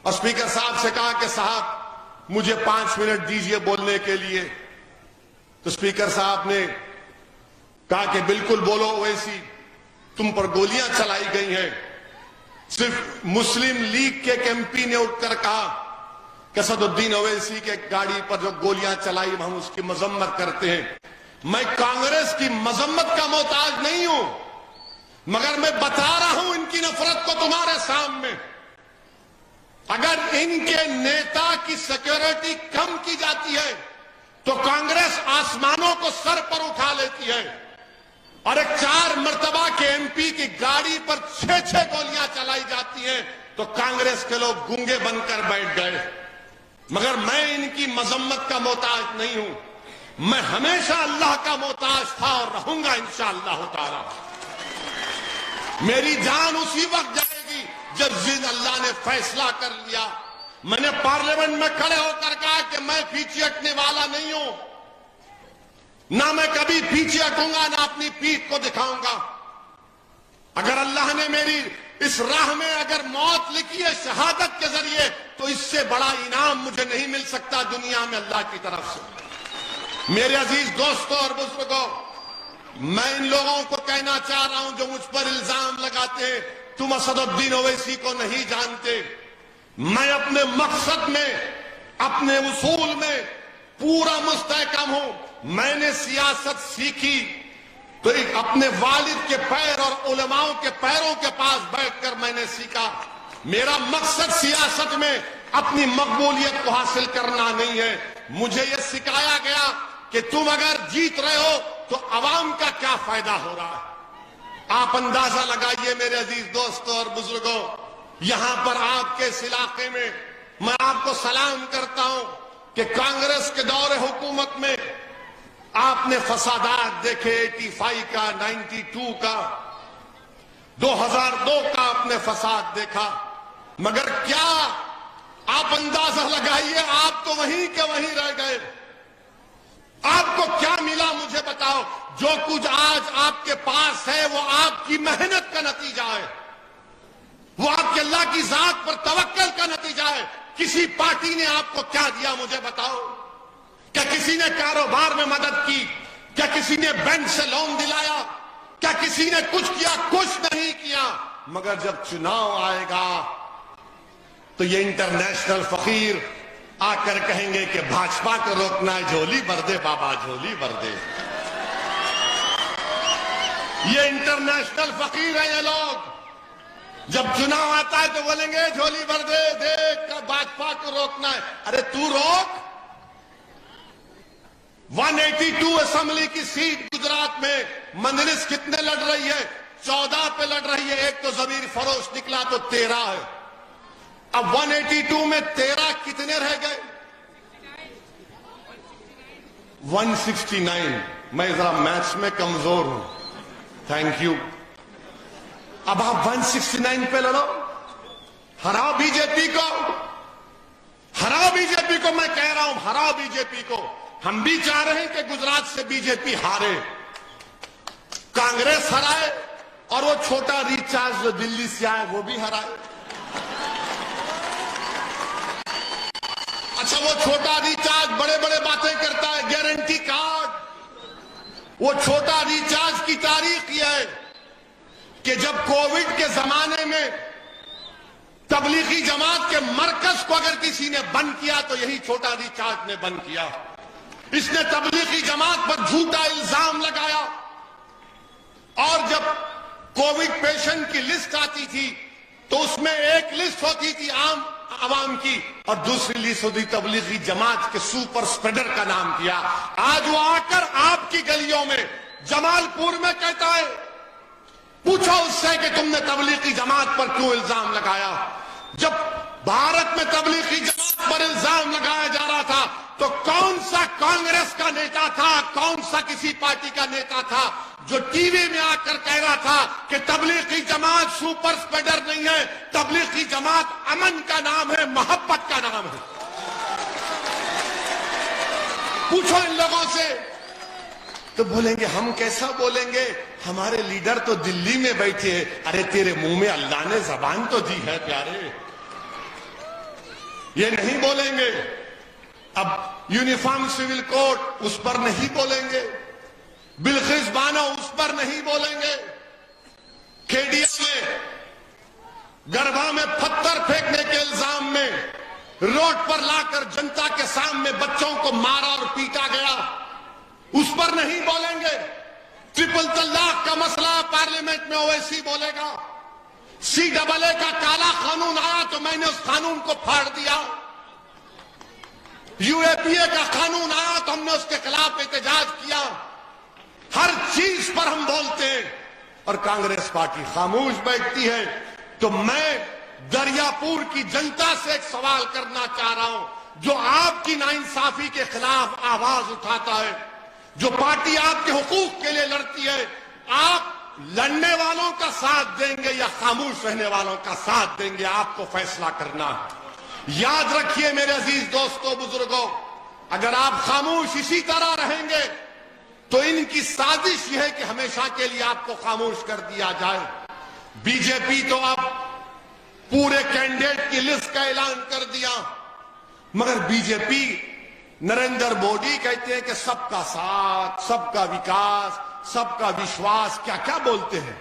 S1: اور اسپیکر صاحب سے کہا کہ صاحب مجھے 5 منٹ دیجئے بولنے کے لیے۔ تو اسپیکر صاحب نے کہا کہ بالکل بولو اویسی، تم پر گولیاں چلائی گئی ہیں۔ صرف مسلم لیگ کے ایک ایم پی نے اٹھ کر کہا کہ اسد الدین اویسی کے گاڑی پر جو گولیاں چلائی ہم اس کی مذمت کرتے ہیں۔ میں کانگریس کی مذمت کا محتاج نہیں ہوں، مگر میں بتا رہا ہوں ان کی نفرت کو تمہارے سامنے۔ اگر ان کے نیتا کی سیکیورٹی کم کی جاتی ہے تو کانگریس آسمانوں کو سر پر اٹھا لیتی ہے، اور ایک 4 مرتبہ کے ایم پی کی گاڑی پر 6 گولیاں چلائی جاتی ہیں تو کانگریس کے لوگ گونگے بن کر بیٹھ گئے۔ مگر میں ان کی مذمت کا محتاج نہیں ہوں، میں ہمیشہ اللہ کا محتاج تھا اور رہوں گا انشاءاللہ تعالی۔ میری جان اسی وقت جائے گی جب اللہ نے فیصلہ کر لیا۔ میں نے پارلیمنٹ میں کھڑے ہو کر کہا کہ میں پیچھے ہٹنے والا نہیں ہوں، نہ میں کبھی پیچھے ہٹوں گا، نہ اپنی پیٹھ کو دکھاؤں گا۔ اگر اللہ نے میری اس راہ میں اگر موت لکھی ہے شہادت کے ذریعے تو اس سے بڑا انعام مجھے نہیں مل سکتا دنیا میں اللہ کی طرف سے۔ میرے عزیز دوستوں اور بزرگوں، میں ان لوگوں کو کہنا چاہ رہا ہوں جو مجھ پر الزام لگاتے ہیں تم اسد الدین اویسی کو نہیں جانتے۔ میں اپنے مقصد میں، اپنے اصول میں پورا مستحکم ہوں۔ میں نے سیاست سیکھی تو ایک اپنے والد کے پیر اور علماء کے پیروں کے پاس بیٹھ کر میں نے سیکھا۔ میرا مقصد سیاست میں اپنی مقبولیت کو حاصل کرنا نہیں ہے۔ مجھے یہ سکھایا گیا کہ تم اگر جیت رہے ہو تو عوام کا کیا فائدہ ہو رہا ہے۔ آپ اندازہ لگائیے میرے عزیز دوستوں اور بزرگوں، یہاں پر آپ کے اس علاقے میں میں آپ کو سلام کرتا ہوں کہ کانگریس کے دور حکومت میں آپ نے فسادات دیکھے، 85 کا، 92 کا، 2002 کا آپ نے فساد دیکھا، مگر کیا آپ اندازہ لگائیے آپ تو وہیں کے وہیں رہ گئے۔ آپ کو کیا ملا مجھے بتاؤ؟ جو کچھ آج آپ کے پاس ہے وہ آپ کی محنت کا نتیجہ ہے، وہ آپ کے اللہ کی ذات پر توکل کا نتیجہ ہے۔ کسی پارٹی نے آپ کو کیا دیا مجھے بتاؤ؟ کیا کسی نے کاروبار میں مدد کی؟ کیا کسی نے بینک سے لون دلایا؟ کیا کسی نے کچھ کیا؟ کچھ نہیں کیا. مگر جب چناؤ آئے گا تو یہ انٹرنیشنل فقیر آ کر کہیں گے کہ بھاجپا کو روکنا ہے، جھولی بھر دے بابا، جھولی بھر دے. یہ انٹرنیشنل فقیر ہیں یہ لوگ. جب چناؤ آتا ہے تو بولیں گے جھولی بھر دے، دیکھ کر بھاجپا کو روکنا ہے. ارے تو روک. 182 اسمبلی کی سیٹ گجرات میں مجلس کتنے لڑ رہی ہے؟ 14 پہ لڑ رہی ہے. ایک تو ضمیر فروش نکلا تو 13 ہے. اب 182 میں 13 کتنے رہ گئے؟ 169. میں ذرا میتھس میں کمزور ہوں. Thank you. اب آپ 169 پہ لڑو. ہراؤ بی جے پی کو، ہراؤ بی جے پی کو. میں کہہ رہا ہوں ہراؤ بی جے پی کو. ہم بھی چاہ رہے ہیں کہ گجرات سے بی جے پی ہارے، کانگریس ہرائے، اور وہ چھوٹا ریچارج جو دلی سے آئے وہ بھی ہرائے. اچھا وہ چھوٹا ریچارج بڑے بڑے باتیں کرتا ہے، گارنٹی کارڈ. وہ چھوٹا ریچارج کی تاریخ یہ ہے کہ جب کووڈ کے زمانے میں تبلیغی جماعت کے مرکز کو اگر کسی نے بند کیا تو یہی چھوٹا ریچارج نے بند کیا. اس نے تبلیغی جماعت پر جھوٹا الزام لگایا. اور جب کووڈ پیشنٹ کی لسٹ آتی تھی تو اس میں ایک لسٹ ہوتی تھی عام عوام کی اور دوسری لسٹ ہوتی تبلیغی جماعت کے سپر اسپریڈر کا نام کیا. آج وہ آ کر آپ کی گلیوں میں جمال پور میں کہتا ہے، پوچھو اس سے کہ تم نے تبلیغی جماعت پر کیوں الزام لگایا. جب بھارت میں تبلیغی جماعت پر الزام لگایا جا رہا تھا تو کون سا کانگریس کا نیتا تھا، کون سا کسی پارٹی کا نیتا تھا جو ٹی وی میں آ کر کہہ رہا تھا کہ تبلیغی جماعت سپر اسپریڈر نہیں ہے، تبلیغی جماعت امن کا نام ہے، محبت کا نام ہے. پوچھو ان لوگوں سے. تو بولیں گے ہم کیسا بولیں گے، ہمارے لیڈر تو دلی میں بیٹھے ہیں. ارے تیرے منہ میں اللہ نے زبان تو دی ہے پیارے. یہ نہیں بولیں گے. اب یونیفارم سول کوڈ اس پر نہیں بولیں گے. بلخیس بانو اس پر نہیں بولیں گے. کھیڈیا میں گربا میں پتھر پھینکنے کے الزام میں روڈ پر لا کر جنتا کے سامنے بچوں کو مارا اور پیٹا گیا، اس پر نہیں بولیں گے. ٹرپل طلاق کا مسئلہ پارلیمنٹ میں اویسی بولے گا. CAA کا کالا قانون آیا تو میں نے اس قانون کو پھاڑ دیا. UAPA کا قانون آیا تو ہم نے اس کے خلاف احتجاج کیا. ہر چیز پر ہم بولتے ہیں اور کانگریس پارٹی خاموش بیٹھتی ہے. تو میں دریا پور کی جنتا سے ایک سوال کرنا چاہ رہا ہوں، جو آپ کی ناانصافی کے خلاف آواز اٹھاتا ہے، جو پارٹی آپ کے حقوق کے لیے لڑتی ہے، آپ لڑنے والوں کا ساتھ دیں گے یا خاموش رہنے والوں کا ساتھ دیں گے؟ آپ کو فیصلہ کرنا ہے. یاد رکھیے میرے عزیز دوستو، بزرگوں، اگر آپ خاموش اسی طرح رہیں گے تو ان کی سازش یہ ہے کہ ہمیشہ کے لیے آپ کو خاموش کر دیا جائے. بی جے پی تو اب پورے کینڈیڈیٹ کی لسٹ کا اعلان کر دیا، مگر بی جے پی نریندر مودی کہتے ہیں کہ سب کا ساتھ، سب کا وکاس، سب کا وشواس، کیا کیا بولتے ہیں.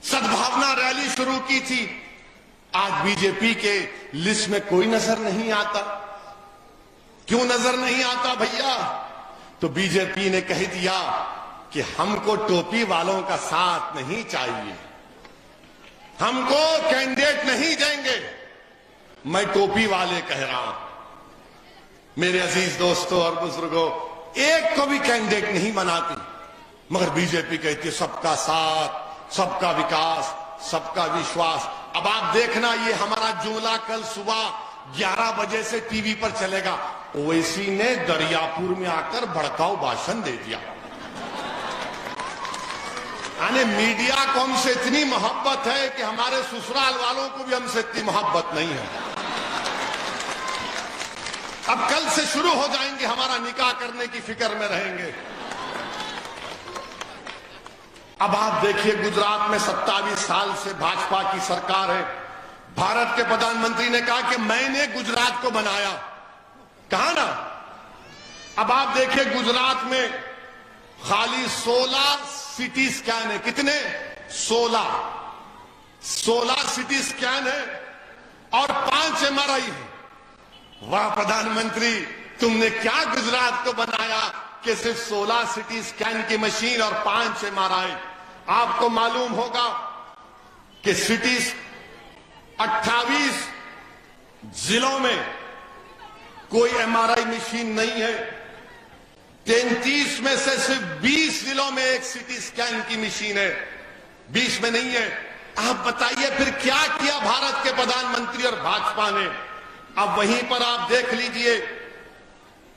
S1: سدبھاونا ریلی شروع کی تھی، آج بی جے پی کے لسٹ میں کوئی نظر نہیں آتا. کیوں نظر نہیں آتا بھیا؟ تو بی جے پی نے کہہ دیا کہ ہم کو ٹوپی والوں کا ساتھ نہیں چاہیے، ہم کو کینڈیڈیٹ نہیں دیں گے. میں ٹوپی والے کہہ رہا ہوں میرے عزیز دوستوں اور بزرگوں، ایک کو بھی کینڈیڈیٹ نہیں بناتی، مگر بی جے پی کہتی ہے سب کا ساتھ، سب کا وکاس، سب کا وشواس. اب آپ دیکھنا یہ ہمارا جملہ کل صبح 11 بجے سے ٹی وی پر چلے گا. اویسی نے دریاپور میں آ کر بھڑکاؤ بھاشن دے دیا. یعنی میڈیا کو ہم سے اتنی محبت ہے کہ ہمارے سسرال والوں کو بھی ہم سے اتنی محبت نہیں ہے. اب کل سے شروع ہو جائیں گے، ہمارا نکاح کرنے کی فکر میں رہیں گے. اب آپ دیکھیے گجرات میں 27 سال سے بھاجپا کی سرکار ہے. بھارت کے پردھان منتری نے کہا کہ میں نے گجرات کو بنایا، کہا نا. اب آپ دیکھیے گجرات میں خالی 16 سٹی سکین ہے. کتنے؟ 16 سٹی سکین ہے اور 5 MRI ہے. واہ پردھان منتری، تم نے کیا گجرات کو بنایا کہ صرف 16 سٹی سکین کی مشین اور 5 MRI. آپ کو معلوم ہوگا کہ سٹیز 28 ضلعوں میں کوئی MRI مشین نہیں ہے. 33 میں سے صرف 20 ضلعوں میں ایک سٹی سکین کی مشین ہے، 20 میں نہیں ہے. آپ بتائیے پھر کیا کیا بھارت کے پردھان منتری اور بھاجپا نے؟ اب وہیں پر آپ دیکھ لیجئے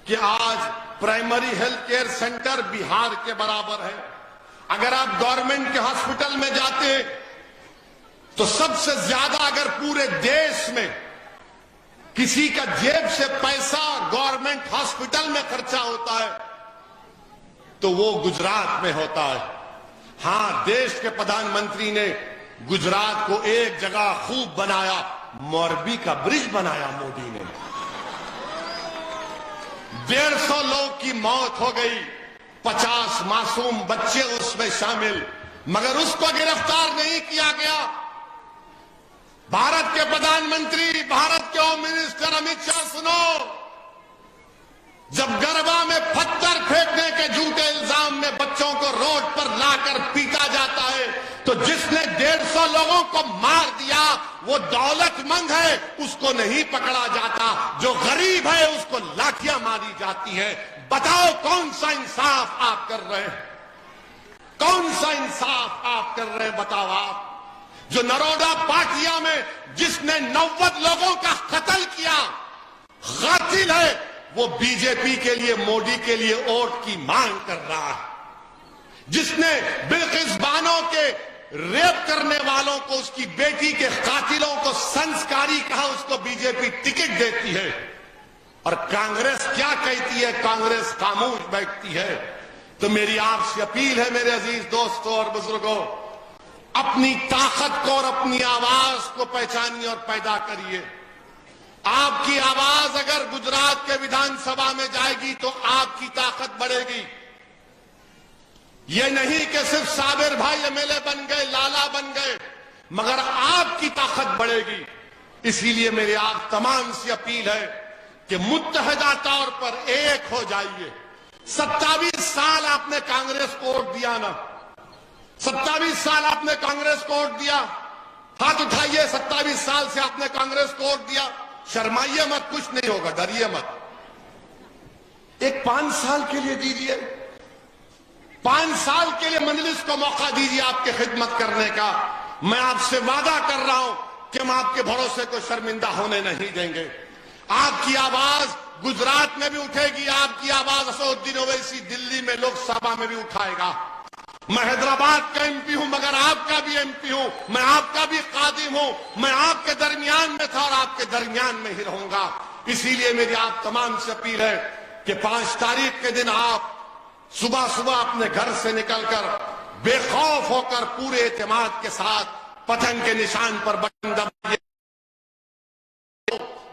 S1: کہ آج پرائمری ہیلتھ کیئر سینٹر بہار کے برابر ہے. اگر آپ گورنمنٹ کے ہاسپٹل میں جاتے ہیں تو سب سے زیادہ اگر پورے دیش میں کسی کا جیب سے پیسہ گورنمنٹ ہاسپٹل میں خرچہ ہوتا ہے تو وہ گجرات میں ہوتا ہے. ہاں، دیش کے پردھان منتری نے گجرات کو ایک جگہ خوب بنایا، موربی کا برج بنایا مودی نے. 150 لوگ کی موت ہو گئی، 50 معصوم بچے اس میں شامل، مگر اس کو گرفتار نہیں کیا گیا. بھارت کے پردھان منتری، بھارت کے ہوم منسٹر امت شاہ سنو، جب گربا میں پتھر پھینکنے کے جھوٹے الزام میں بچوں کو روڈ پر لا کر پیٹا جاتا ہے تو جس نے 150 لوگوں کو مار دیا وہ دولت مند ہے، اس کو نہیں پکڑا جاتا. جو غریب ہے اس کو لاٹھیاں ماری جاتی ہے. بتاؤ کون سا انصاف آپ کر رہے ہیں؟ کون سا انصاف آپ کر رہے ہیں؟ بتاؤ آپ. جو نرودا پاٹیا میں جس نے 90 لوگوں کا قتل کیا قاتل ہے، وہ بی جے پی کے لیے، مودی کے لیے ووٹ کی مانگ کر رہا ہے. جس نے بلقیس بانو کے ریپ کرنے والوں کو، اس کی بیٹی کے قاتلوں کو سنسکاری کہا، اس کو بی جے پی ٹکٹ دیتی ہے. اور کانگریس کیا کہتی ہے؟ کانگریس خاموش بیٹھتی ہے. تو میری آپ سے اپیل ہے میرے عزیز دوستوں اور بزرگوں، اپنی طاقت کو اور اپنی آواز کو پہچانیے اور پیدا کریے. آپ کی آواز اگر گجرات کے ویدھان سبھا میں جائے گی تو آپ کی طاقت بڑھے گی. یہ نہیں کہ صرف صابر بھائی MLA بن گئے، لالا بن گئے، مگر آپ کی طاقت بڑھے گی. اسی لیے میری آپ تمام سے اپیل ہے کہ متحدہ طور پر ایک ہو جائیے. 27 سال آپ نے کانگریس کو ووٹ دیا نا، 27 سال آپ نے کانگریس کو ووٹ دیا. ہاتھ اٹھائیے، 27 سال سے آپ نے کانگریس کو ووٹ دیا. شرمائیے مت، کچھ نہیں ہوگا، ڈریے مت. ایک 5 سال کے لیے دیجیے، 5 سال کے لیے مجلس کو موقع دیجیے آپ کی خدمت کرنے کا. میں آپ سے وعدہ کر رہا ہوں کہ ہم آپ کے بھروسے کو شرمندہ ہونے نہیں دیں گے. آپ کی آواز گجرات میں بھی اٹھے گی، آپ کی آواز اسد الدین اویسی دلی میں لوک سبھا میں بھی اٹھائے گا. میں حیدرآباد کا MP ہوں مگر آپ کا بھی MP ہوں، میں آپ کا بھی خادم ہوں. میں آپ کے درمیان میں تھا اور آپ کے درمیان میں ہی رہوں گا. اسی لیے میری آپ تمام سے اپیل ہے کہ 5 تاریخ کے دن آپ صبح صبح اپنے گھر سے نکل کر بے خوف ہو کر پورے اعتماد کے ساتھ پتنگ کے نشان پر بٹن دبائیے.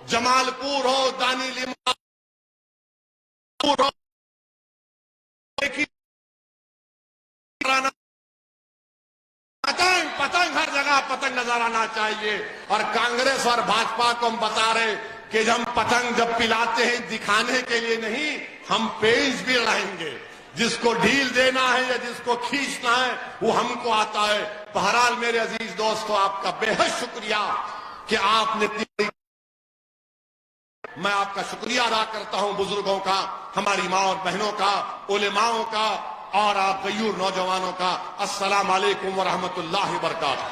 S1: جمال پور ہو، دانی لیما ہو، پتنگ ہر جگہ پتنگ نظر آنا چاہیے. اور کانگریس اور بھاجپا کو ہم بتا رہے کہ ہم پتنگ جب پلاتے ہیں دکھانے کے لیے نہیں، ہم پیج بھی لڑائیں گے. جس کو ڈھیل دینا ہے یا جس کو کھینچنا ہے وہ ہم کو آتا ہے. بہرحال میرے عزیز دوستو، آپ کا بے حد شکریہ کہ آپ نے میں آپ کا شکریہ ادا کرتا ہوں، بزرگوں کا، ہماری ماں اور بہنوں کا، علماؤں کا اور آپ غیور نوجوانوں کا. السلام علیکم ورحمۃ اللہ وبرکاتہ.